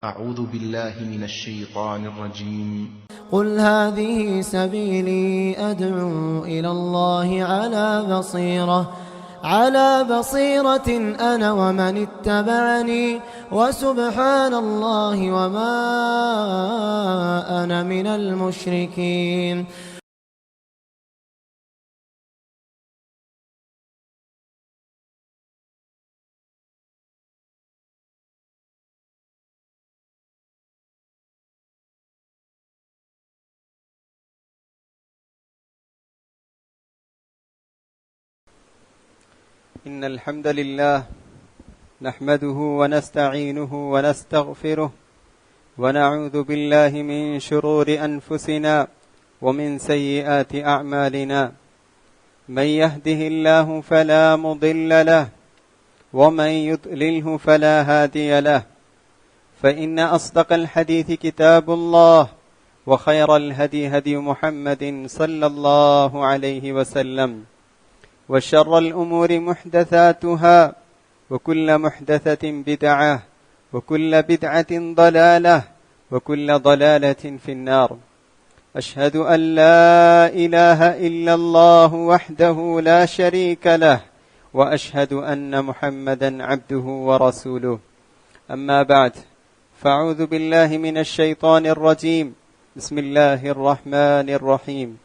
أعوذ بالله من الشيطان الرجيم. قل هذه سبيلي أدعو إلى الله على بصيرة أنا ومن اتبعني وسبحان الله وما أنا من المشركين. إن الحمد لله نحمده ونستعينه ونستغفره ونعوذ بالله من شرور أنفسنا ومن سيئات أعمالنا. من يهده الله فلا مضل له ومن يضلله فلا هادي له. فإن أصدق الحديث كتاب الله وخير الهدي هدي محمد صلى الله عليه وسلم وشر الأمور محدثاتها وكل محدثة بدعة وكل بدعة ضلالة وكل ضلالة في النار. أشهد أن لا إله إلا الله وحده لا شريك له وأشهد أن محمدا عبده ورسوله. أما بعد، فأعوذ بالله من الشيطان الرجيم. بسم الله الرحمن الرحيم.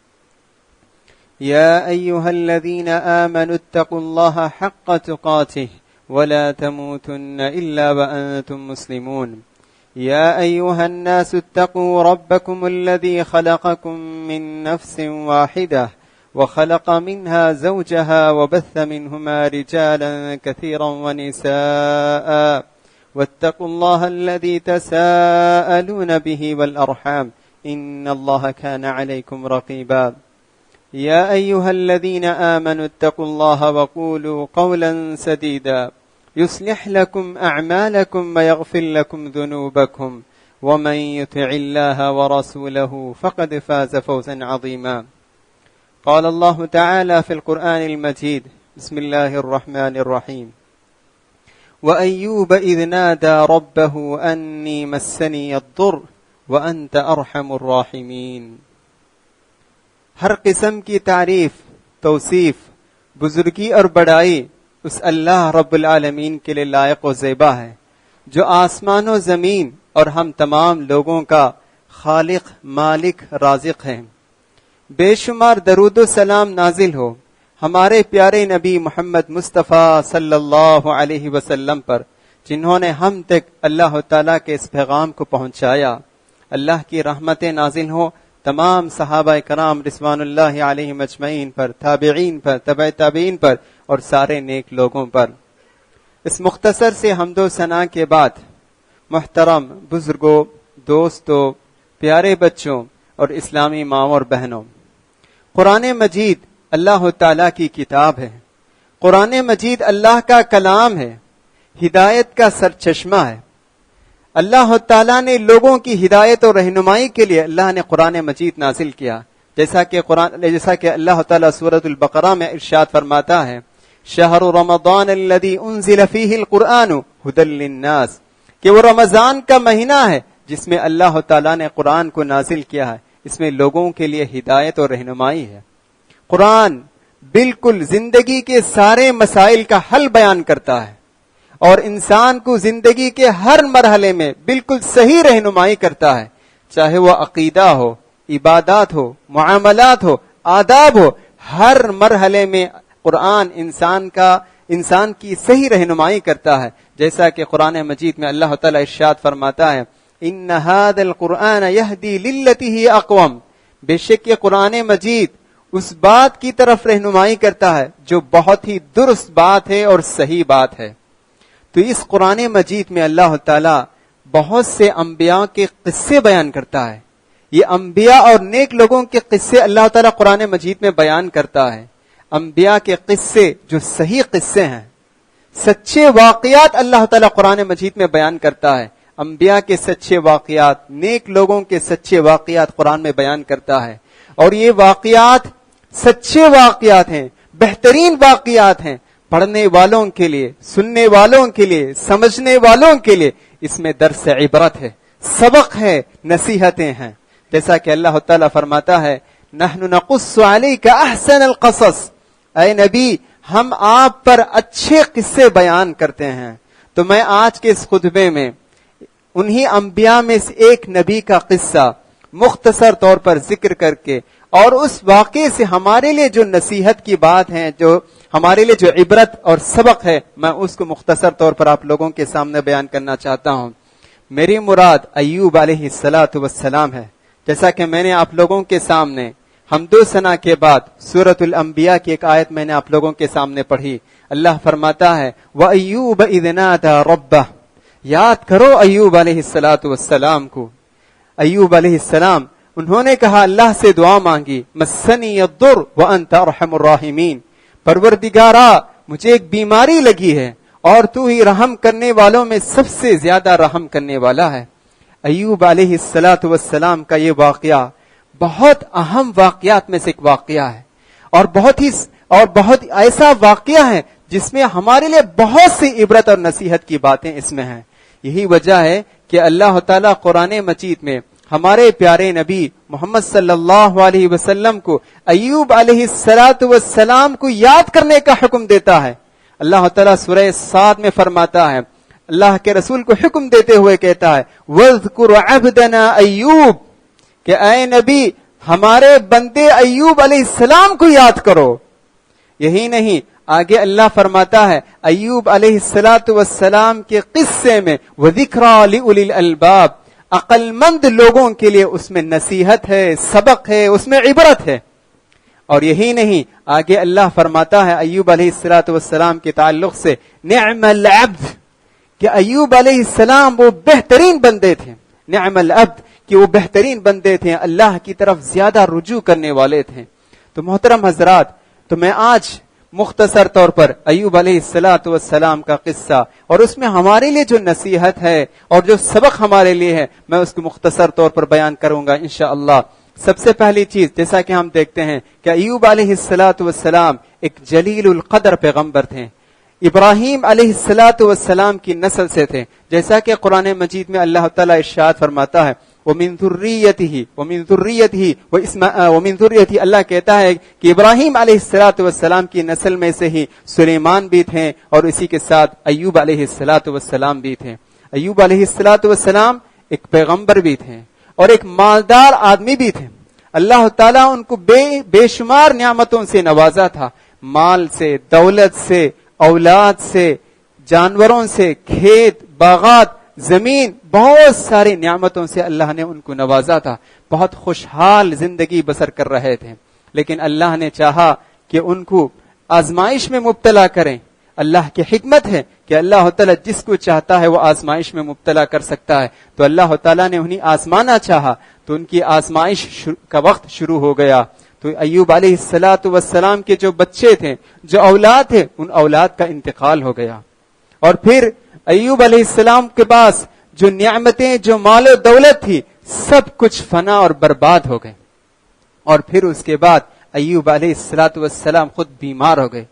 يا أيها الذين آمنوا اتقوا الله حق تقاته ولا تموتن إلا وأنتم مسلمون. يا أيها الناس اتقوا ربكم الذي خلقكم من نفس واحدة وخلق منها زوجها وبث منهما رجالا كثيرا ونساء واتقوا الله الذي تساءلون به والأرحام إن الله كان عليكم رقيبا. يا أيها الذين آمنوا اتقوا الله وقولوا قولا سديدا يصلح لكم أعمالكم ويغفر لكم ذنوبكم ومن يطع الله ورسوله فقد فاز فوزا عظيما. قال الله تعالى في القرآن المجيد. بسم الله الرحمن الرحيم. وأيوب إذ نادى ربه أني مسني الضر وأنت أرحم الراحمين. ہر قسم کی تعریف، توصیف، بزرگی اور بڑائی اس اللہ رب العالمین کے لیے لائق و زیبا ہے جو آسمان و زمین اور ہم تمام لوگوں کا خالق، مالک، رازق ہے۔ بے شمار درود و سلام نازل ہو ہمارے پیارے نبی محمد مصطفیٰ صلی اللہ علیہ وسلم پر، جنہوں نے ہم تک اللہ تعالیٰ کے اس پیغام کو پہنچایا۔ اللہ کی رحمتیں نازل ہو تمام صحابہ کرام رضوان اللہ علیہ مجمعین پر، تابعین پر، تبع تابعین پر اور سارے نیک لوگوں پر۔ اس مختصر سے حمد و ثنا کے بعد، محترم بزرگوں، دوستوں، پیارے بچوں اور اسلامی ماؤں اور بہنوں، قرآن مجید اللہ تعالیٰ کی کتاب ہے۔ قرآن مجید اللہ کا کلام ہے، ہدایت کا سرچشمہ ہے۔ اللہ تعالیٰ نے لوگوں کی ہدایت اور رہنمائی کے لیے اللہ نے قرآن مجید نازل کیا، جیسا کہ اللہ تعالیٰ سورۃ البقرہ میں ارشاد فرماتا ہے، شہر رمضان الذی انزل فیہ القرآن ھدی للناس، کہ وہ رمضان کا مہینہ ہے جس میں اللہ تعالیٰ نے قرآن کو نازل کیا ہے، اس میں لوگوں کے لیے ہدایت اور رہنمائی ہے۔ قرآن بالکل زندگی کے سارے مسائل کا حل بیان کرتا ہے اور انسان کو زندگی کے ہر مرحلے میں بالکل صحیح رہنمائی کرتا ہے، چاہے وہ عقیدہ ہو، عبادات ہو، معاملات ہو، آداب ہو، ہر مرحلے میں قرآن انسان کی صحیح رہنمائی کرتا ہے، جیسا کہ قرآن مجید میں اللہ تعالیٰ ارشاد فرماتا ہے، ان ھذا القرآن یہدی للتی ہی اقوم، بے شک یہ قرآن مجید اس بات کی طرف رہنمائی کرتا ہے جو بہت ہی درست بات ہے اور صحیح بات ہے۔ تو اس قرآن مجید میں اللہ تعالیٰ بہت سے انبیاء کے قصے بیان کرتا ہے۔ یہ انبیاء اور نیک لوگوں کے قصے اللہ تعالیٰ قرآن مجید میں بیان کرتا ہے۔ انبیاء کے قصے جو صحیح قصے ہیں، سچے واقعات اللہ تعالیٰ قرآن مجید میں بیان کرتا ہے۔ انبیاء کے سچے واقعات، نیک لوگوں کے سچے واقعات قرآن میں بیان کرتا ہے، اور یہ واقعات سچے واقعات ہیں، بہترین واقعات ہیں۔ پڑھنے والوں کے لیے، سننے والوں کے لیے، سمجھنے والوں کے لیے اس میں درس عبرت ہے، سبق ہے، نصیحتیں ہیں. جیسا کہ اللہ تعالیٰ فرماتا ہے نحن نقص علیک احسن القصص، اے نبی ہم آپ پر اچھے قصے بیان کرتے ہیں. تو میں آج کے اس خطبے میں انہی انبیاء میں سے ایک نبی کا قصہ مختصر طور پر ذکر کر کے اور اس واقعے سے ہمارے لیے جو نصیحت کی بات ہے، جو ہمارے لیے جو عبرت اور سبق ہے، میں اس کو مختصر طور پر آپ لوگوں کے سامنے بیان کرنا چاہتا ہوں. میری مراد ایوب علیہ السلام ہے. جیسا کہ میں نے آپ لوگوں کے سامنے حمد و ثنا کے بعد سورۃ الانبیاء کی ایک آیت میں نے آپ لوگوں کے سامنے پڑھی. اللہ فرماتا ہے وَأَيُّوبَ إِذْ نَادَىٰ رَبَّهُ، یاد کرو ایوب علیہ السلام کو. ایوب علیہ السلام انہوں نے کہا، اللہ سے دعا مانگی، مَسَّنِيَ الضُّرُّ وَأَنْتَ أَرْحَمُ الرَّاحِمِينَ، پروردگارا مجھے ایک بیماری لگی ہے اور تو ہی رحم کرنے والوں میں سب سے زیادہ رحم کرنے والا ہے. ایوب علیہ السلام کا یہ واقعہ بہت اہم واقعات میں سے ایک واقعہ ہے اور بہت ایسا واقعہ ہے جس میں ہمارے لیے بہت سی عبرت اور نصیحت کی باتیں اس میں ہیں. یہی وجہ ہے کہ اللہ تعالیٰ قرآن مجید میں ہمارے پیارے نبی محمد صلی اللہ علیہ وسلم کو ایوب علیہ السلام کو یاد کرنے کا حکم دیتا ہے. اللہ تعالیٰ سورہ صاد میں فرماتا ہے، اللہ کے رسول کو حکم دیتے ہوئے کہتا ہے وَاذْكُرْ عَبْدَنَا ایوب، کہ اے نبی ہمارے بندے ایوب علیہ السلام کو یاد کرو. یہی نہیں، آگے اللہ فرماتا ہے ایوب علیہ السلام کے قصے میں وَذِكْرَىٰ لِأُولِي الْأَلْبَابِ، عقل مند لوگوں کے لیے اس میں نصیحت ہے، سبق ہے، اس میں عبرت ہے. اور یہی نہیں، آگے اللہ فرماتا ہے ایوب علیہ السلام کے تعلق سے نعم العبد، کہ ایوب علیہ السلام وہ بہترین بندے تھے. نعم العبد، کہ وہ بہترین بندے تھے، اللہ کی طرف زیادہ رجوع کرنے والے تھے. تو محترم حضرات، تو میں آج مختصر طور پر ایوب علیہ السلام کا قصہ اور اس میں ہمارے لیے جو نصیحت ہے اور جو سبق ہمارے لیے ہے، میں اس کو مختصر طور پر بیان کروں گا انشاءاللہ. سب سے پہلی چیز، جیسا کہ ہم دیکھتے ہیں کہ ایوب علیہ السلام ایک جلیل القدر پیغمبر تھے. ابراہیم علیہ السلام کی نسل سے تھے، جیسا کہ قرآن مجید میں اللہ تعالیٰ ارشاد فرماتا ہے وَمِن ذُرِّيَّتِهِ اللہ کہتا ہے کہ ابراہیم علیہ السلام کی نسل میں سے ہی سلیمان بھی تھے اور اسی کے ساتھ ایوب علیہ السلام بھی تھے. ایوب علیہ السلام ایک پیغمبر بھی تھے اور ایک مالدار آدمی بھی تھے. اللہ تعالیٰ ان کو بے شمار نعمتوں سے نوازا تھا، مال سے، دولت سے، اولاد سے، جانوروں سے، کھیت، باغات، زمین، بہت ساری نعمتوں سے اللہ نے ان کو نوازا تھا. بہت خوشحال زندگی بسر کر رہے تھے، لیکن اللہ نے چاہا کہ ان کو آزمائش میں مبتلا کریں. اللہ کی حکمت ہے کہ اللہ تعالیٰ جس کو چاہتا ہے وہ آزمائش میں مبتلا کر سکتا ہے. تو اللہ تعالیٰ نے انہیں آزمانا چاہا تو ان کی آزمائش کا وقت شروع ہو گیا. تو ایوب علیہ السلام کے جو بچے تھے، جو اولاد تھے، ان اولاد کا انتقال ہو گیا. اور پھر ایوب علیہ السلام کے پاس جو نعمتیں، جو مال و دولت تھی، سب کچھ فنا اور برباد ہو گئے. اور پھر اس کے بعد ایوب علیہ السلام خود بیمار ہو گئے.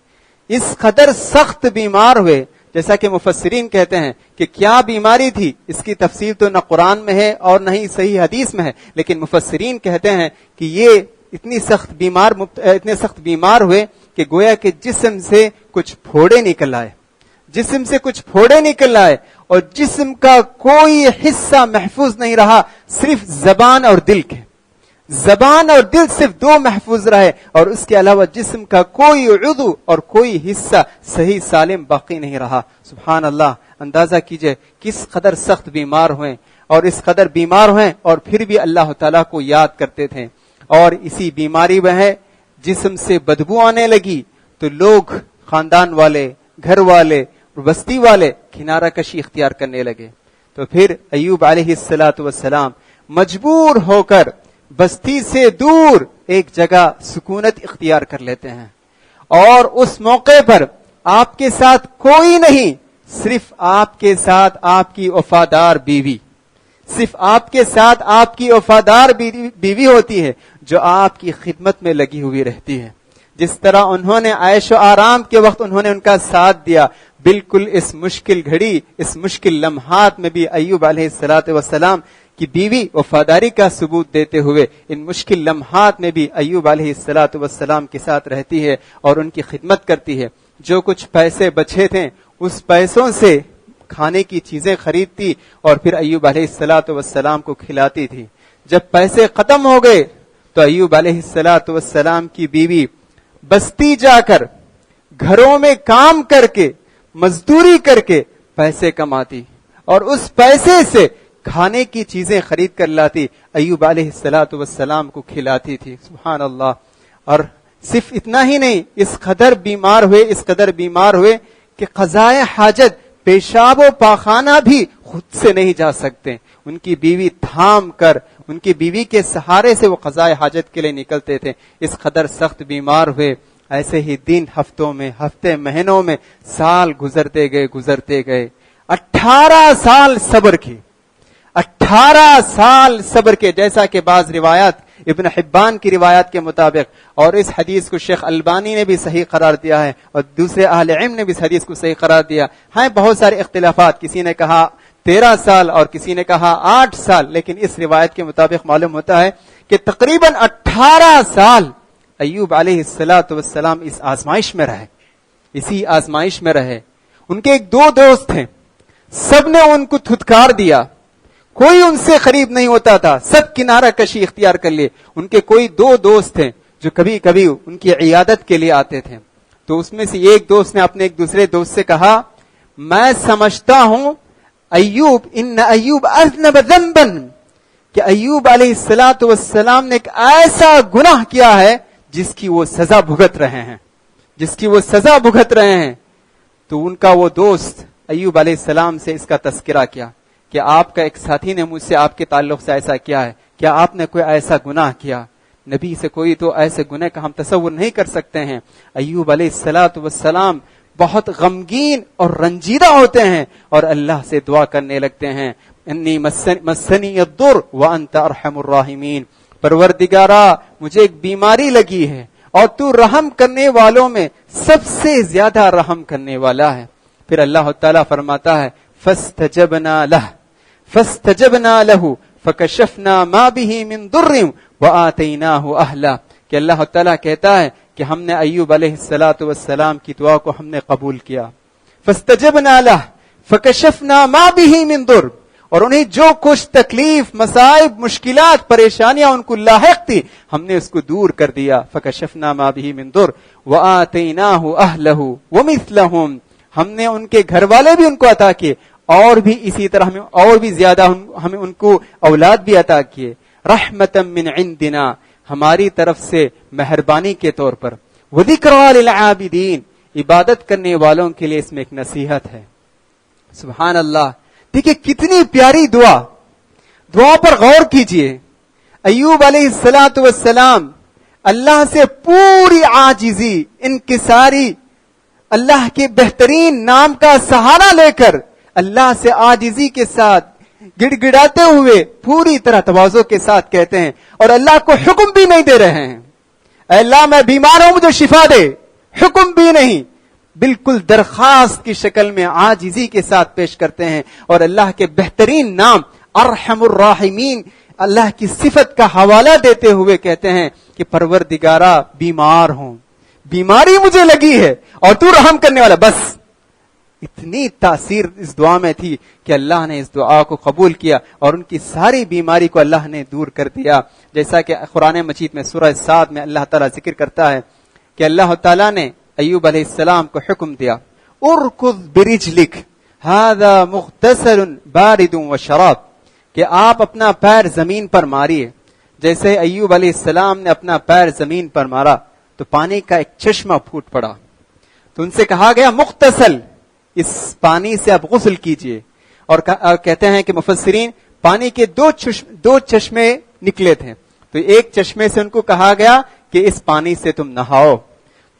اس قدر سخت بیمار ہوئے، جیسا کہ مفسرین کہتے ہیں کہ کیا بیماری تھی اس کی تفصیل تو نہ قرآن میں ہے اور نہ ہی صحیح حدیث میں ہے، لیکن مفسرین کہتے ہیں کہ یہ اتنے سخت بیمار ہوئے کہ گویا کہ جسم سے کچھ پھوڑے نکل آئے اور جسم کا کوئی حصہ محفوظ نہیں رہا، صرف زبان اور دل کے. زبان اور دل صرف دو محفوظ رہے اور اس کے علاوہ جسم کا کوئی عضو اور کوئی حصہ صحیح سالم باقی نہیں رہا. سبحان اللہ، اندازہ کیجئے کس قدر سخت بیمار ہوئے اور اس قدر بیمار ہوئے اور پھر بھی اللہ تعالیٰ کو یاد کرتے تھے. اور اسی بیماری میں ہے جسم سے بدبو آنے لگی تو لوگ، خاندان والے، گھر والے، بستی والے کنارہ کشی اختیار کرنے لگے. تو پھر ایوب علیہ السلام مجبور ہو کر بستی سے دور ایک جگہ سکونت اختیار کر لیتے ہیں. اور اس موقع پر آپ کے ساتھ کوئی نہیں، صرف آپ کے ساتھ آپ کی وفادار بیوی، صرف آپ کے ساتھ آپ کی وفادار بیوی ہوتی ہے جو آپ کی خدمت میں لگی ہوئی رہتی ہے. جس طرح انہوں نے عیش و آرام کے وقت انہوں نے ان کا ساتھ دیا، بالکل اس مشکل گھڑی، اس مشکل لمحات میں بھی ایوب علیہ السلام کی بیوی وفاداری کا ثبوت دیتے ہوئے ان مشکل لمحات میں بھی ایوب علیہ السلام کے ساتھ رہتی ہے اور ان کی خدمت کرتی ہے. جو کچھ پیسے بچے تھے اس پیسوں سے کھانے کی چیزیں خریدتی اور پھر ایوب علیہ السلام کو کھلاتی تھی. جب پیسے ختم ہو گئے تو ایوب علیہ السلام کی بیوی بستی جا کر گھروں میں کام کر کے مزدوری کر کے پیسے کماتی اور اس پیسے سے کھانے کی چیزیں خرید کر لاتی، ایوب علیہ السلام کو کھلاتی تھی. سبحان اللہ. اور صرف اتنا ہی نہیں، اس قدر بیمار ہوئے کہ قضائے حاجت، پیشاب و پاخانہ بھی خود سے نہیں جا سکتے. ان کی بیوی تھام کر، ان کی بیوی کے سہارے سے وہ قضائے حاجت کے لیے نکلتے تھے. اس قدر سخت بیمار ہوئے. ایسے ہی دن ہفتے مہینوں میں سال گزرتے گئے. 18 سال صبر کی، 18 سال صبر کے. جیسا کہ بعض روایات، ابن حبان کی روایات کے مطابق، اور اس حدیث کو شیخ البانی نے بھی صحیح قرار دیا ہے اور دوسرے اہل علم نے بھی اس حدیث کو صحیح قرار دیا. ہاں بہت سارے اختلافات، کسی نے کہا 13 سال اور کسی نے کہا 8 سال، لیکن اس روایت کے مطابق معلوم ہوتا ہے کہ تقریباً 18 سال ایوب علیہ السلام اس آزمائش میں رہے، اسی آزمائش میں رہے. ان کے ایک 2 دوست ہیں، سب نے ان کو دھتکار دیا، کوئی ان سے قریب نہیں ہوتا تھا، سب کنارہ کشی اختیار کر لیے. ان کے کوئی 2 دوست تھے جو کبھی کبھی ان کی عیادت کے لیے آتے تھے. تو اس میں سے ایک دوست نے اپنے ایک دوسرے دوست سے کہا، میں سمجھتا ہوں ایوب اذنب ذنبا، کہ ایوب علیہ السلام نے ایک ایسا گناہ کیا ہے جس کی وہ سزا بھگت رہے ہیں. تو ان کا وہ دوست ایوب علیہ السلام سے اس کا تذکرہ کیا کہ آپ کا ایک ساتھی نے مجھ سے آپ کے تعلق سے ایسا کیا ہے، کیا آپ نے کوئی ایسا گناہ کیا؟ نبی سے کوئی تو ایسے گناہ کا ہم تصور نہیں کر سکتے ہیں. ایوب علیہ السلام بہت غمگین اور رنجیدہ ہوتے ہیں اور اللہ سے دعا کرنے لگتے ہیں، انی مسنی الضر وانت ارحم الراحمین، پروردگارا مجھے ایک بیماری لگی ہے اور تو رحم کرنے والوں میں سب سے زیادہ رحم کرنے والا ہے. پھر اللہ تعالیٰ فرماتا ہے فاستجبنا له فکشفنا ما به من ضر وآتیناہ اہلا، کہ اللہ تعالیٰ کہتا ہے کہ ہم نے ایوب علیہ السلام کی دعا کو ہم نے قبول کیا. فاستجبنا له فکشفنا ما به من ضر، اور انہیں جو کچھ تکلیف، مصائب، مشکلات، پریشانیاں ان کو لاحق تھی ہم نے اس کو دور کر دیا. فکشفنا ما به من ضر وآتیناہ اہلہ ومثلہم، ہم نے ان کے گھر والے بھی ان کو عطا کیے اور بھی اسی طرح ہمیں اور بھی زیادہ ہمیں ان کو اولاد بھی عطا کیے. رحمتا من عندنا، ہماری طرف سے مہربانی کے طور پر. وذکریٰ للعابدین، عبادت کرنے والوں کے لیے اس میں ایک نصیحت ہے. سبحان اللہ. دیکھیں کتنی پیاری دعا پر غور کیجئے. ایوب علیہ السلام اللہ سے پوری عاجزی، انکساری، اللہ کے بہترین نام کا سہارا لے کر اللہ سے عاجزی کے ساتھ گڑ گڑاتے ہوئے پوری طرح تواضع کے ساتھ کہتے ہیں، اور اللہ کو حکم بھی نہیں دے رہے ہیں اے اللہ میں بیمار ہوں مجھے شفا دے، حکم بھی نہیں، بالکل درخواست کی شکل میں عاجزی کے ساتھ پیش کرتے ہیں. اور اللہ کے بہترین نام ارحم الراحمین، اللہ کی صفت کا حوالہ دیتے ہوئے کہتے ہیں کہ پروردگارا بیمار ہوں، بیماری مجھے لگی ہے اور تو رحم کرنے والا. بس اتنی تاثیر اس دعا میں تھی کہ اللہ نے اس دعا کو قبول کیا اور ان کی ساری بیماری کو اللہ نے دور کر دیا. جیسا کہ قرآن مجید میں سورہ صاد میں اللہ تعالیٰ ذکر کرتا ہے کہ اللہ تعالیٰ نے ایوب علیہ السلام کو حکم دیا، ارکض برجلک ھذا مغتسل بارد وشراب، کہ آپ اپنا پیر زمین پر ماریے. جیسے ایوب علیہ السلام نے اپنا پیر زمین پر مارا تو پانی کا ایک چشمہ پھوٹ پڑا. تو ان سے کہا گیا مغتسل، اس پانی سے آپ غسل کیجئے. اور کہتے ہیں کہ مفسرین پانی کے 2 چشمے نکلے تھے، تو ایک چشمے سے ان کو کہا گیا کہ اس پانی سے تم نہاؤ.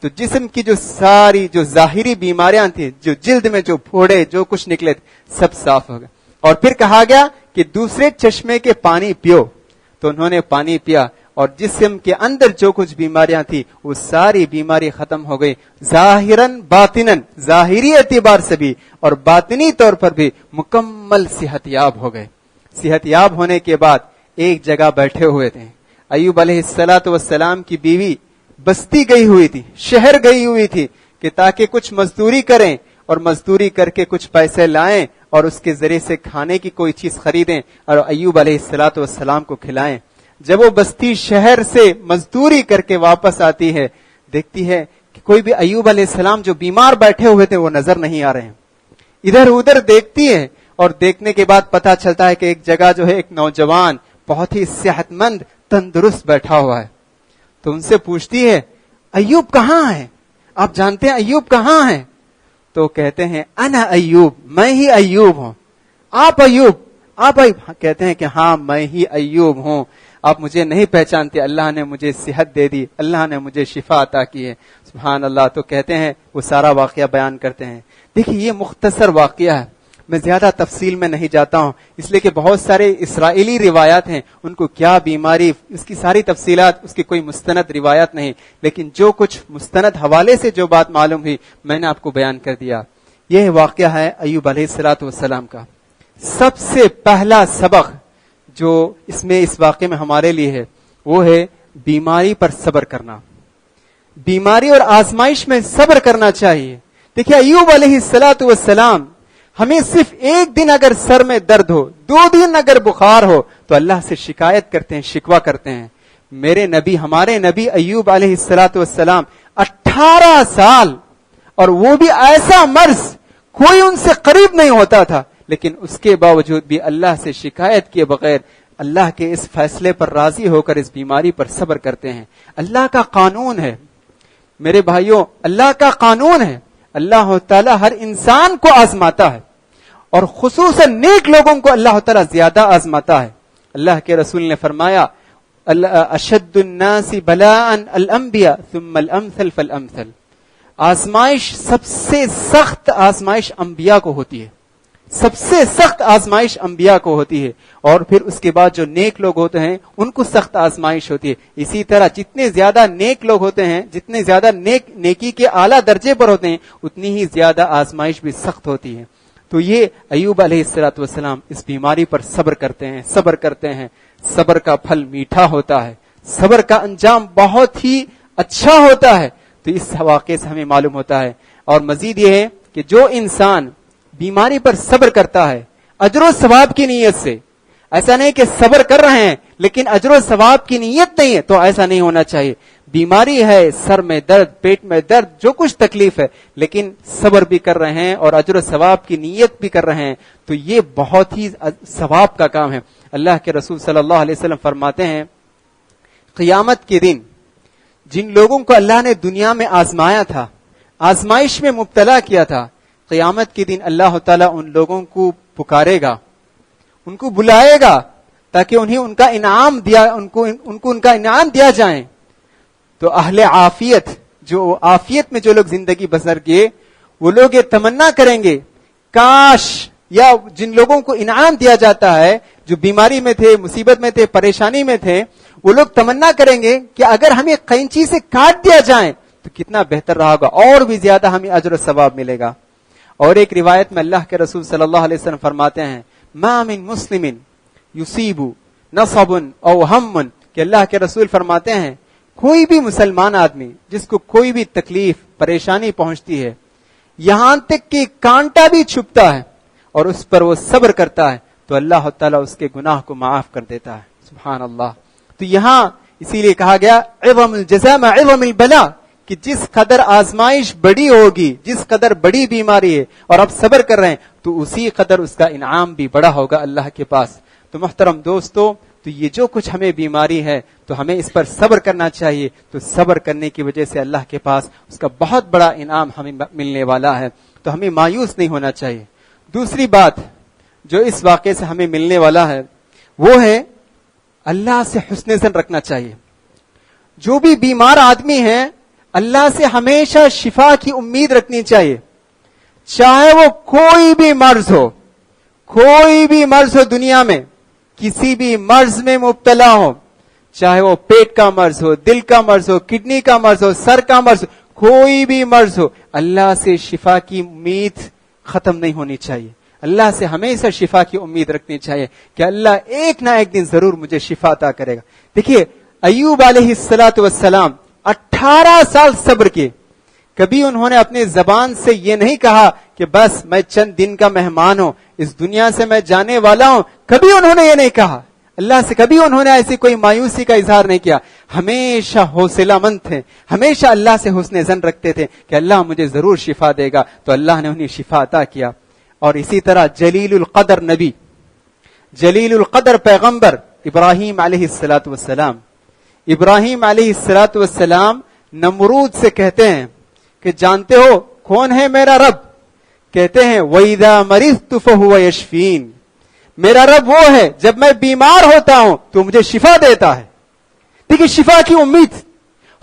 تو جسم کی جو ساری جو ظاہری بیماریاں تھیں، جو جلد میں جو پھوڑے جو کچھ نکلے تھے سب صاف ہو گئے. اور پھر کہا گیا کہ دوسرے چشمے کے پانی پیو. تو انہوں نے پانی پیا اور جسم کے اندر جو کچھ بیماریاں تھی وہ ساری بیماری ختم ہو گئی، ظاہراً باطناً، ظاہری اعتبار سے بھی اور باطنی طور پر بھی مکمل صحت یاب ہو گئے۔ صحت یاب ہونے کے بعد ایک جگہ بیٹھے ہوئے تھے، ایوب علیہ السلام کی بیوی بستی گئی ہوئی تھی، شہر گئی ہوئی تھی کہ تاکہ کچھ مزدوری کریں اور مزدوری کر کے کچھ پیسے لائیں اور اس کے ذریعے سے کھانے کی کوئی چیز خریدیں اور ایوب علیہ السلام کو کھلائیں۔ جب وہ بستی شہر سے مزدوری کر کے واپس آتی ہے، دیکھتی ہے کہ کوئی بھی ایوب علیہ السلام جو بیمار بیٹھے ہوئے تھے وہ نظر نہیں آ رہے ہیں۔ ادھر ادھر دیکھتی ہے اور دیکھنے کے بعد پتا چلتا ہے کہ ایک جگہ جو ہے ایک نوجوان بہت ہی صحت مند تندرست بیٹھا ہوا ہے۔ تو ان سے پوچھتی ہے ایوب کہاں ہے؟ آپ جانتے ہیں ایوب کہاں ہے؟ تو کہتے ہیں انا ایوب، میں ہی ایوب ہوں۔ آپ ایوب کہتے ہیں کہ ہاں میں ہی ایوب ہوں، آپ مجھے نہیں پہچانتے، اللہ نے مجھے صحت دے دی، اللہ نے مجھے شفا عطا کی ہے، سبحان اللہ۔ تو کہتے ہیں وہ سارا واقعہ بیان کرتے ہیں۔ دیکھیے یہ مختصر واقعہ ہے، میں زیادہ تفصیل میں نہیں جاتا ہوں اس لیے کہ بہت سارے اسرائیلی روایات ہیں، ان کو کیا بیماری، اس کی ساری تفصیلات، اس کی کوئی مستند روایت نہیں، لیکن جو کچھ مستند حوالے سے جو بات معلوم ہوئی میں نے آپ کو بیان کر دیا۔ یہ واقعہ ہے ایوب علیہ السلام کا۔ سب سے پہلا سبق جو اس واقعے میں ہمارے لیے ہے وہ ہے بیماری پر صبر کرنا، بیماری اور آزمائش میں صبر کرنا چاہیے۔ دیکھیے ایوب علیہ السلام ہمیں صرف ایک دن اگر سر میں درد ہو، 2 دن اگر بخار ہو تو اللہ سے شکایت کرتے ہیں، شکوہ کرتے ہیں۔ میرے نبی، ہمارے نبی ایوب علیہ السلام 18 سال، اور وہ بھی ایسا مرض کوئی ان سے قریب نہیں ہوتا تھا، لیکن اس کے باوجود بھی اللہ سے شکایت کیے بغیر اللہ کے اس فیصلے پر راضی ہو کر اس بیماری پر صبر کرتے ہیں۔ اللہ کا قانون ہے میرے بھائیوں، اللہ کا قانون ہے۔ اللہ تعالی ہر انسان کو آزماتا ہے، اور خصوصاً نیک لوگوں کو اللہ تعالی زیادہ آزماتا ہے۔ اللہ کے رسول نے فرمایا اشد الناس بلاء الانبیاء ثم الامثل فالامثل، آزمائش سب سے سخت آزمائش انبیاء کو ہوتی ہے، سب سے سخت آزمائش انبیاء کو ہوتی ہے، اور پھر اس کے بعد جو نیک لوگ ہوتے ہیں ان کو سخت آزمائش ہوتی ہے۔ اسی طرح جتنے زیادہ نیک لوگ ہوتے ہیں، جتنے زیادہ نیکی کے اعلیٰ درجے پر ہوتے ہیں، اتنی ہی زیادہ آزمائش بھی سخت ہوتی ہے۔ تو یہ ایوب علیہ السلام اس بیماری پر صبر کرتے ہیں۔ صبر کا پھل میٹھا ہوتا ہے، صبر کا انجام بہت ہی اچھا ہوتا ہے۔ تو اس واقعے سے ہمیں معلوم ہوتا ہے، اور مزید یہ ہے کہ جو انسان بیماری پر صبر کرتا ہے اجر و ثواب کی نیت سے، ایسا نہیں کہ صبر کر رہے ہیں لیکن اجر و ثواب کی نیت نہیں ہے، تو ایسا نہیں ہونا چاہیے۔ بیماری ہے، سر میں درد، پیٹ میں درد، جو کچھ تکلیف ہے، لیکن صبر بھی کر رہے ہیں اور اجر و ثواب کی نیت بھی کر رہے ہیں، تو یہ بہت ہی ثواب کا کام ہے۔ اللہ کے رسول صلی اللہ علیہ وسلم فرماتے ہیں قیامت کے دن جن لوگوں کو اللہ نے دنیا میں آزمایا تھا، آزمائش میں مبتلا کیا تھا، قیامت کے دن اللہ تعالیٰ ان لوگوں کو پکارے گا، ان کو بلائے گا تاکہ انہیں ان کا انعام دیا جائے۔ تو اہل عافیت، جو عافیت میں جو لوگ زندگی بسر کیے، وہ لوگ یہ تمنا کریں گے کاش، یا جن لوگوں کو انعام دیا جاتا ہے، جو بیماری میں تھے، مصیبت میں تھے، پریشانی میں تھے، وہ لوگ تمنا کریں گے کہ اگر ہمیں قینچی سے کاٹ دیا جائے تو کتنا بہتر رہا ہوگا، اور بھی زیادہ ہمیں اجر و ثواب ملے گا۔ اور ایک روایت میں اللہ کے رسول صلی اللہ علیہ وسلم فرماتے ہیں ما من مسلم یصیب نصب او ہم، کہ اللہ کے رسول فرماتے ہیں کوئی بھی مسلمان آدمی جس کو کوئی بھی تکلیف، پریشانی پہنچتی ہے، یہاں تک کہ کانٹا بھی چھپتا ہے اور اس پر وہ صبر کرتا ہے، تو اللہ تعالیٰ اس کے گناہ کو معاف کر دیتا ہے۔ سبحان اللہ۔ تو یہاں اسی لیے کہا گیا عظم الجزاء مع عظم البلاء، کہ جس قدر آزمائش بڑی ہوگی، جس قدر بڑی بیماری ہے اور آپ صبر کر رہے ہیں، تو اسی قدر اس کا انعام بھی بڑا ہوگا اللہ کے پاس۔ تو محترم دوستو، تو یہ جو کچھ ہمیں بیماری ہے تو ہمیں اس پر صبر کرنا چاہیے، تو صبر کرنے کی وجہ سے اللہ کے پاس اس کا بہت بڑا انعام ہمیں ملنے والا ہے، تو ہمیں مایوس نہیں ہونا چاہیے۔ دوسری بات جو اس واقعے سے ہمیں ملنے والا ہے وہ ہے اللہ سے حسن ظن رکھنا چاہیے۔ جو بھی بیمار آدمی ہے اللہ سے ہمیشہ شفا کی امید رکھنی چاہیے، چاہے وہ کوئی بھی مرض ہو دنیا میں، کسی بھی مرض میں مبتلا ہو، چاہے وہ پیٹ کا مرض ہو، دل کا مرض ہو، کڈنی کا مرض ہو، سر کا مرض ہو، کوئی بھی مرض ہو، اللہ سے شفا کی امید ختم نہیں ہونی چاہیے. اللہ سے ہمیشہ شفا کی امید رکھنی چاہیے کہ اللہ ایک نہ ایک دن ضرور مجھے شفا عطا کرے گا. دیکھیے ایوب علیہ السلام 18 سال صبر کیے. کبھی انہوں نے اپنی زبان سے یہ نہیں کہا کہ بس میں چند دن کا مہمان ہوں، اس دنیا سے میں جانے والا ہوں. کبھی انہوں نے یہ نہیں کہا. اللہ سے کبھی انہوں نے ایسی کوئی مایوسی کا اظہار نہیں کیا. ہمیشہ حوصلہ مند تھے، ہمیشہ اللہ سے حسن ظن رکھتے تھے کہ اللہ مجھے ضرور شفا دے گا. تو اللہ نے انہیں شفا عطا کیا. اور اسی طرح جلیل القدر نبی، جلیل القدر پیغمبر ابراہیم علیہ السلام. ابراہیم علیہ السلام نمرود سے کہتے ہیں کہ جانتے ہو کون ہے میرا رب؟ کہتے ہیں وَإِذَا مَرِضْتُ فَهُوَ يَشْفِينِ. میرا رب وہ ہے جب میں بیمار ہوتا ہوں تو مجھے شفا دیتا ہے. دیکھیے شفا کی امید،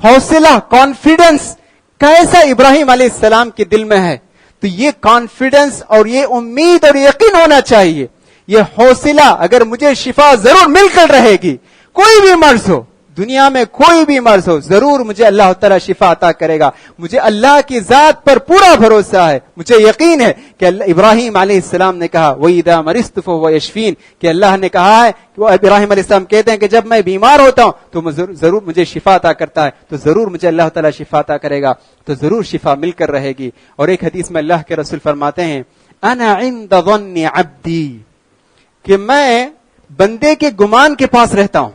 حوصلہ، کانفیڈنس کیسا ابراہیم علیہ السلام کے دل میں ہے. تو یہ کانفیڈنس اور یہ امید اور یقین ہونا چاہیے، یہ حوصلہ. اگر مجھے شفا ضرور مل کر رہے گی، کوئی بھی مرض ہو دنیا میں، کوئی بھی مرض ہو، ضرور مجھے اللہ تعالیٰ شفا عطا کرے گا. مجھے اللہ کی ذات پر پورا بھروسہ ہے، مجھے یقین ہے کہ ابراہیم علیہ السلام نے کہا وَإِذَا مَرِضْتُ فَهُوَ يَشْفِينِ، کہ اللہ نے کہا ہے کہ وہ ابراہیم علیہ السلام کہتے ہیں کہ جب میں بیمار ہوتا ہوں تو ضرور مجھے شفا عطا کرتا ہے، تو ضرور مجھے اللہ تعالیٰ شفا عطا کرے گا. تو ضرور شفا مل کر رہے گی. اور ایک حدیث میں اللہ کے رسول فرماتے ہیں انا عند ظن عبدی، کہ میں بندے کے گمان کے پاس رہتا ہوں.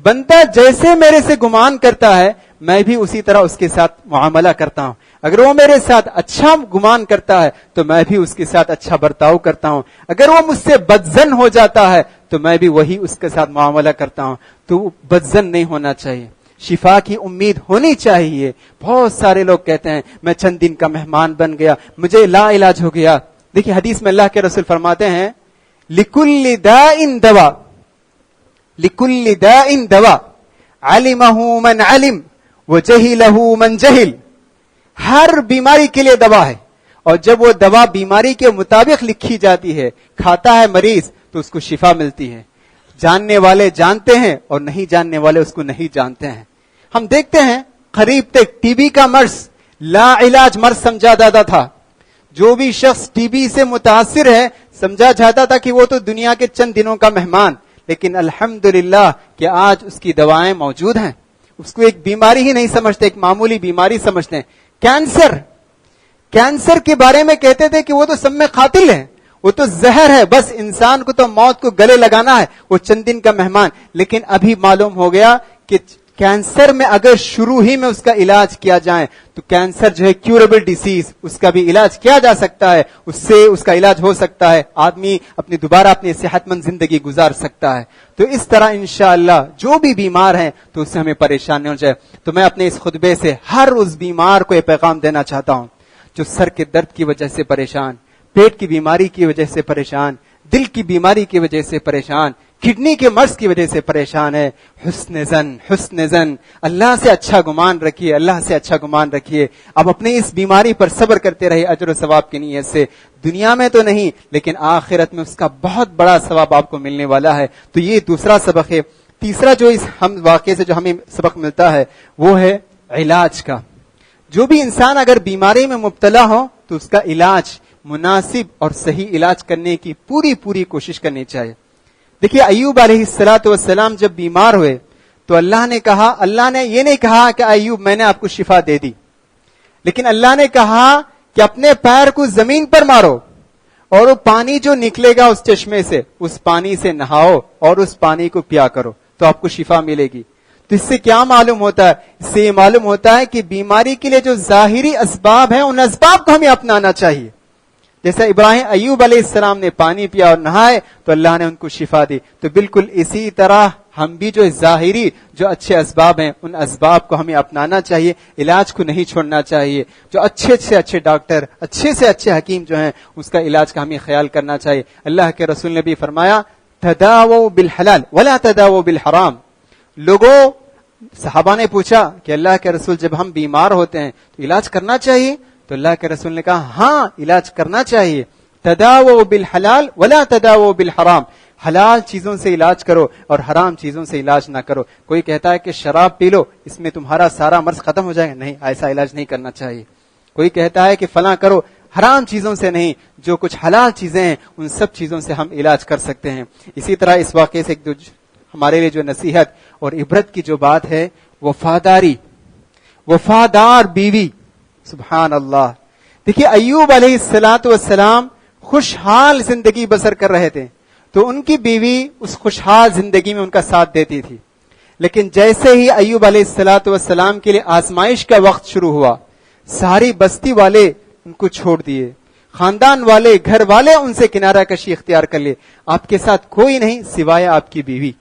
بندہ جیسے میرے سے گمان کرتا ہے میں بھی اسی طرح اس کے ساتھ معاملہ کرتا ہوں. اگر وہ میرے ساتھ اچھا گمان کرتا ہے تو میں بھی اس کے ساتھ اچھا برتاؤ کرتا ہوں. اگر وہ مجھ سے بدظن ہو جاتا ہے تو میں بھی وہی اس کے ساتھ معاملہ کرتا ہوں. تو بدظن نہیں ہونا چاہیے، شفا کی امید ہونی چاہیے. بہت سارے لوگ کہتے ہیں میں چند دن کا مہمان بن گیا، مجھے لا علاج ہو گیا. دیکھیے حدیث میں اللہ کے رسول فرماتے ہیں لِكُلِّ دَاءٍ دَوَاءٌ، لِكُلِّ دَاءٍ دَوَاءٌ عَلِمَهُ مَنْ عَلِمَ وَجَهِلَهُ مَنْ جَهِلَ. ہر بیماری کے لیے دوا ہے، اور جب وہ دوا بیماری کے مطابق لکھی جاتی ہے، کھاتا ہے مریض تو اس کو شفا ملتی ہے. جاننے والے جانتے ہیں اور نہیں جاننے والے اس کو نہیں جانتے ہیں. ہم دیکھتے ہیں قریب تک ٹی بی کا مرض لا علاج مرض سمجھا جاتا تھا. جو بھی شخص ٹی بی سے متاثر ہے سمجھا جاتا تھا کہ وہ تو دنیا کے چند دنوں کا مہمان. لیکن الحمدللہ کہ آج اس کی دوائیں موجود ہیں. اس کو ایک بیماری ہی نہیں سمجھتے، ایک معمولی بیماری سمجھتے ہیں. کینسر کے بارے میں کہتے تھے کہ وہ تو سب میں قاتل ہے، وہ تو زہر ہے، بس انسان کو تو موت کو گلے لگانا ہے، وہ چند دن کا مہمان. لیکن ابھی معلوم ہو گیا کہ کینسر میں اگر شروع ہی میں اس کا علاج کیا جائے تو کینسر جو ہے کیوریبل ڈیزیز، اس کا بھی علاج کیا جا سکتا ہے، اس سے اس کا علاج ہو سکتا ہے، آدمی دوبارہ اپنی صحت مند زندگی گزار سکتا ہے. تو اس طرح انشاءاللہ جو بھی بیمار ہیں تو اس سے ہمیں پریشان نہیں ہو جائے. تو میں اپنے اس خطبے سے ہر اس بیمار کو یہ پیغام دینا چاہتا ہوں جو سر کے درد کی وجہ سے پریشان، پیٹ کی بیماری کی وجہ سے پریشان، دل کی بیماری کی وجہ سے پریشان، کڈنی کے مرض کی وجہ سے پریشان ہے. حسن زن اللہ سے اچھا گمان رکھیے، اللہ سے اچھا گمان رکھیے. اب اپنی اس بیماری پر صبر کرتے رہے اجر و ثواب کی نیت سے. دنیا میں تو نہیں لیکن آخرت میں اس کا بہت بڑا ثواب آپ کو ملنے والا ہے. تو یہ دوسرا سبق ہے. تیسرا جو اس ہم واقعے سے جو ہمیں سبق ملتا ہے وہ ہے علاج کا. جو بھی انسان اگر بیماری میں مبتلا ہو تو اس کا علاج مناسب اور صحیح علاج کرنے کی پوری کوشش کرنی چاہیے. دیکھیے ایوب علیہ السلام جب بیمار ہوئے تو اللہ نے یہ نہیں کہا کہ ایوب میں نے آپ کو شفا دے دی، لیکن اللہ نے کہا کہ اپنے پیر کو زمین پر مارو اور وہ پانی جو نکلے گا اس چشمے سے، اس پانی سے نہاؤ اور اس پانی کو پیا کرو تو آپ کو شفا ملے گی. تو اس سے کیا معلوم ہوتا ہے؟ اس سے یہ معلوم ہوتا ہے کہ بیماری کے لیے جو ظاہری اسباب ہیں ان اسباب کو ہمیں اپنانا چاہیے. جیسے ایوب علیہ السلام نے پانی پیا اور نہائے تو اللہ نے ان کو شفا دی. تو بالکل اسی طرح ہم بھی جو ظاہری جو اچھے اسباب ہیں ان اسباب کو ہمیں اپنانا چاہیے، علاج کو نہیں چھوڑنا چاہیے. جو اچھے سے اچھے ڈاکٹر، اچھے سے اچھے حکیم جو ہیں اس کا علاج کا ہمیں خیال کرنا چاہیے. اللہ کے رسول نے بھی فرمایا تداووا بالحلال ولا تداووا بالحرام. لوگوں، صحابہ نے پوچھا کہ اللہ کے رسول جب ہم بیمار ہوتے ہیں تو علاج کرنا چاہیے؟ تو اللہ کے رسول نے کہا ہاں علاج کرنا چاہیے. تداووا بالحلال ولا تداووا بالحرام. حلال چیزوں سے علاج کرو اور حرام چیزوں سے علاج نہ کرو. کوئی کہتا ہے کہ شراب پی لو اس میں تمہارا سارا مرض ختم ہو جائے گا, نہیں, ایسا علاج نہیں کرنا چاہیے. کوئی کہتا ہے کہ فلاں کرو, حرام چیزوں سے نہیں, جو کچھ حلال چیزیں ہیں ان سب چیزوں سے ہم علاج کر سکتے ہیں. اسی طرح اس واقعے سے ہمارے لیے جو نصیحت اور عبرت کی جو بات ہے, وفاداری, وفادار بیوی. سبحان اللہ. دیکھیے ایوب علیہ السلام خوشحال زندگی بسر کر رہے تھے تو ان کی بیوی اس خوشحال زندگی میں ان کا ساتھ دیتی تھی. لیکن جیسے ہی ایوب علیہ السلام کے لیے آزمائش کا وقت شروع ہوا, ساری بستی والے ان کو چھوڑ دیے, خاندان والے, گھر والے ان سے کنارہ کشی اختیار کر لیے. آپ کے ساتھ کوئی نہیں سوائے آپ کی بیوی,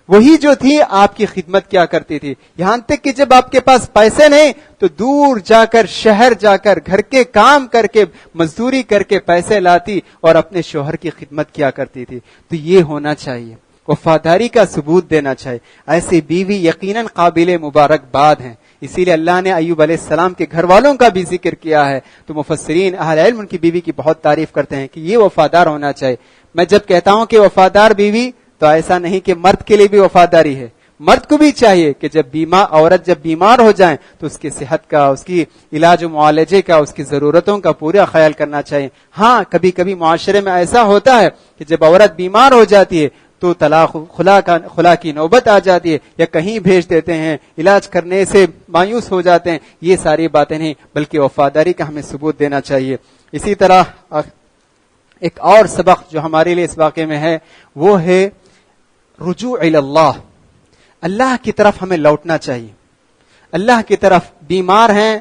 وہی جو تھی آپ کی خدمت کیا کرتی تھی. یہاں تک کہ جب آپ کے پاس پیسے نہیں تو دور جا کر, شہر جا کر, گھر کے کام کر کے, مزدوری کر کے پیسے لاتی اور اپنے شوہر کی خدمت کیا کرتی تھی. تو یہ ہونا چاہیے, وفاداری کا ثبوت دینا چاہیے. ایسی بیوی یقیناً قابل مبارکباد ہیں. اسی لیے اللہ نے ایوب علیہ السلام کے گھر والوں کا بھی ذکر کیا ہے. تو مفسرین اہل علم ان کی بیوی کی بہت تعریف کرتے ہیں کہ یہ وفادار ہونا چاہیے. میں جب کہتا ہوں کہ وفادار بیوی تو ایسا نہیں کہ مرد کے لیے بھی وفاداری ہے, مرد کو بھی چاہیے کہ عورت جب بیمار ہو جائیں تو اس کی صحت کا, اس کی علاج و معالجے کا, اس کی ضرورتوں کا پورا خیال کرنا چاہیے. ہاں کبھی کبھی معاشرے میں ایسا ہوتا ہے کہ جب عورت بیمار ہو جاتی ہے تو طلاق خلا کی نوبت آ جاتی ہے, یا کہیں بھیج دیتے ہیں, علاج کرنے سے مایوس ہو جاتے ہیں. یہ ساری باتیں نہیں, بلکہ وفاداری کا ہمیں ثبوت دینا چاہیے. اسی طرح ایک اور سبق جو ہمارے لیے اس واقعے میں ہے وہ ہے رجوع الی اللہ. اللہ کی طرف ہمیں لوٹنا چاہیے. اللہ کی طرف. بیمار ہیں,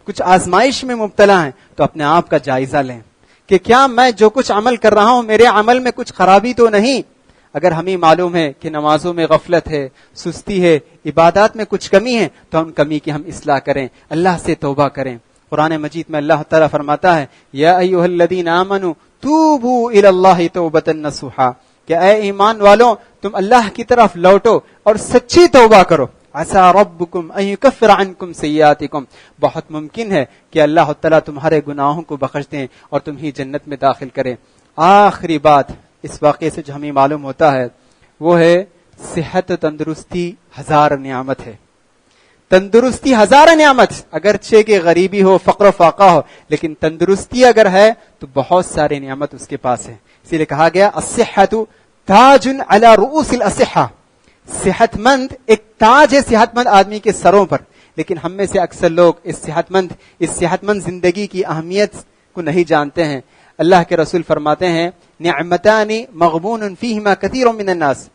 کچھ آزمائش میں مبتلا ہیں, تو اپنے آپ کا جائزہ لیں کہ کیا میں جو کچھ عمل کر رہا ہوں میرے عمل میں کچھ خرابی تو نہیں. اگر ہمیں معلوم ہے کہ نمازوں میں غفلت ہے, سستی ہے, عبادات میں کچھ کمی ہے, تو ان کمی کی ہم اصلاح کریں, اللہ سے توبہ کریں. قرآن مجید میں اللہ تعالیٰ فرماتا ہے یا ایھا الذین آمنوا توبوا الی اللہ توبۃ نصوحا, کہ اے ایمان والوں تم اللہ کی طرف لوٹو اور سچی توبہ کرو. عسى ربکم ان یکفر عنکم سیئاتکم, بہت ممکن ہے کہ اللہ تعالیٰ تمہارے گناہوں کو بخش دیں اور تمہیں جنت میں داخل کریں. آخری بات اس واقعے سے جو ہمیں معلوم ہوتا ہے وہ ہے صحت تندرستی ہزار نعمت ہے. تندرستی ہزار نعمت, اگرچہ کہ غریبی ہو, فقر و فاقہ ہو, لیکن تندرستی اگر ہے تو بہت ساری نعمت اس کے پاس ہے. اسی لیے کہا گیا الصحت تاج علی رؤوس الاصحہ, صحت مند ایک تاج ہے صحت مند آدمی کے سروں پر. لیکن ہم میں سے اکثر لوگ اس صحت مند زندگی کی اہمیت کو نہیں جانتے ہیں. اللہ کے رسول فرماتے ہیں نعمتان مغبون فیہما کثیر من الناس,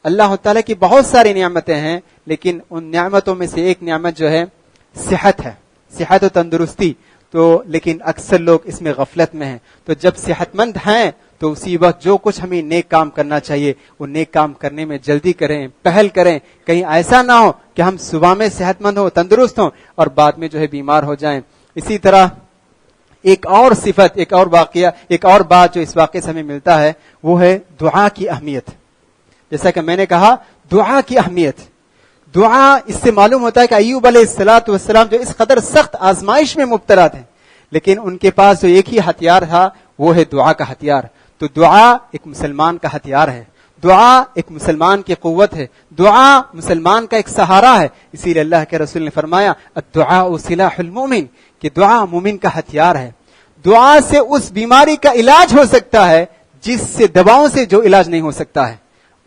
اللہ تعالیٰ کی بہت ساری نعمتیں ہیں لیکن ان نعمتوں میں سے ایک نعمت جو ہے صحت ہے, صحت و تندرستی. تو لیکن اکثر لوگ اس میں غفلت میں ہیں. تو جب صحت مند ہیں تو اسی وقت جو کچھ ہمیں نیک کام کرنا چاہیے وہ نیک کام کرنے میں جلدی کریں, پہل کریں. کہیں ایسا نہ ہو کہ ہم صبح میں صحت مند ہوں, تندرست ہوں, اور بعد میں جو ہے بیمار ہو جائیں. اسی طرح ایک اور صفت, ایک اور واقعہ, ایک اور بات جو اس واقعے سے ہمیں ملتا ہے وہ ہے دعا کی اہمیت. جیسا کہ میں نے کہا دعا کی اہمیت. دعا, اس سے معلوم ہوتا ہے کہ ایوب علیہ السلام جو اس قدر سخت آزمائش میں مبتلا تھے لیکن ان کے پاس جو ایک ہی ہتھیار تھا وہ ہے دعا کا ہتھیار. تو دعا ایک مسلمان کا ہتھیار ہے, دعا ایک مسلمان کی قوت ہے, دعا مسلمان کا ایک سہارا ہے. اسی لیے اللہ کے رسول نے فرمایا الدعاء سلاح المؤمن, کہ دعا مومن کا ہتھیار ہے. دعا سے اس بیماری کا علاج ہو سکتا ہے جس سے دواؤں سے جو علاج نہیں ہو سکتا ہے.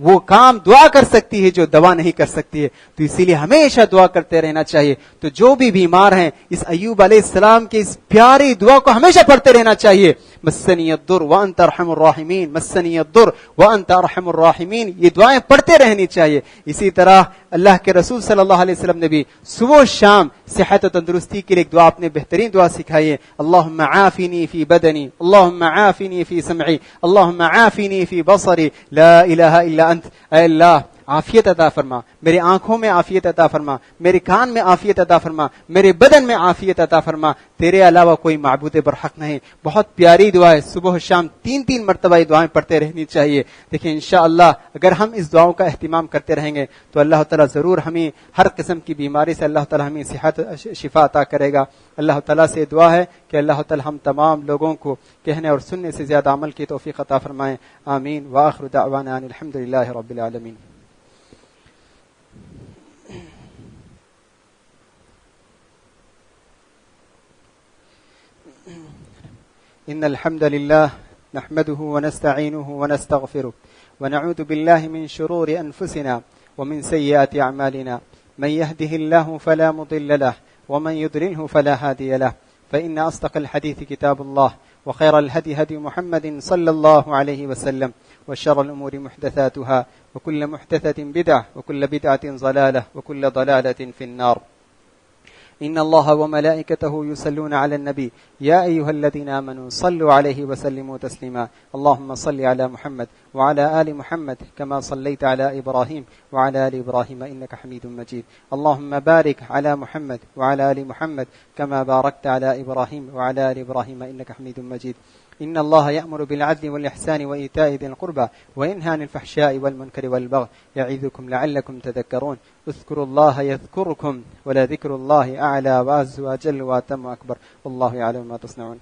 وہ کام دعا کر سکتی ہے جو دوا نہیں کر سکتی ہے. تو اسی لیے ہمیشہ دعا کرتے رہنا چاہیے. تو جو بھی بیمار ہیں اس ایوب علیہ السلام کی اس پیاری دعا کو ہمیشہ پڑھتے رہنا چاہیے. مسنی الضر وانت ارحم الراحمین, مسنی الضر وانت ارحم الراحمین, یہ دعائیں پڑھتے رہنی چاہیے. اسی طرح اللہ کے رسول صلی اللہ علیہ وسلم نے بھی صبح و شام صحت و تندرستی کے لیے ایک دعا, اپنے بہترین دعا سکھائی ہے. اللہم عافنی فی بدنی, اللہم عافنی فی سمعی, اللہم عافنی فی بصری, لا الہ الا انت. اے اللہ عافیت عطا فرما، میری آنکھوں میں عافیت عطا فرما، میرے کان میں عافیت عطا فرما، میرے بدن میں عافیت عطا فرما، تیرے علاوہ کوئی معبود برحق نہیں۔ بہت پیاری دعا ہے، صبح و شام 3 مرتبہ یہ دعائیں پڑھتے رہنی چاہیے۔ دیکھیں انشاءاللہ اگر ہم اس دعاؤں کا اہتمام کرتے رہیں گے تو اللہ تعالیٰ ضرور ہمیں ہر قسم کی بیماری سے اللہ تعالیٰ ہمیں صحت شفا عطا کرے گا۔ اللہ تعالیٰ سے دعا ہے کہ اللہ تعالیٰ ہم تمام لوگوں کو کہنے اور سننے سے زیادہ عمل کی توفیق عطا فرمائیں، آمین۔ وآخر دعوانا ان الحمدللہ رب العالمین۔ إن الحمد لله نحمده ونستعينه ونستغفره ونعوذ بالله من شرور أنفسنا ومن سيئات أعمالنا، من يهده الله فلا مضل له ومن يضلله فلا هادي له، فإن أصدق الحديث كتاب الله وخير الهدي هدي محمد صلى الله عليه وسلم، وشر الأمور محدثاتها وكل محدثة بدعة وكل بدعة ضلالة وكل ضلالة في النار۔ إن الله وملائكته يصلون على النبي يا أيها الذين آمنوا صلوا عليه وسلموا تسليما، اللهم صل على محمد وعلى آل محمد كما صليت على إبراهيم وعلى آل إبراهيم إنك حميد مجيد، اللهم بارك على محمد وعلى آل محمد كما باركت على إبراهيم وعلى آل إبراهيم إنك حميد مجيد۔ إن الله يأمر بالعدل والإحسان وإيتاء ذي القربى وينهى عن الفحشاء والمنكر والبغي يعظكم لعلكم تذكرون، اذكروا الله يذكركم ولذكر الله أعلى وأعز وأجل وأتم وأكبر، والله يعلم ما تصنعون۔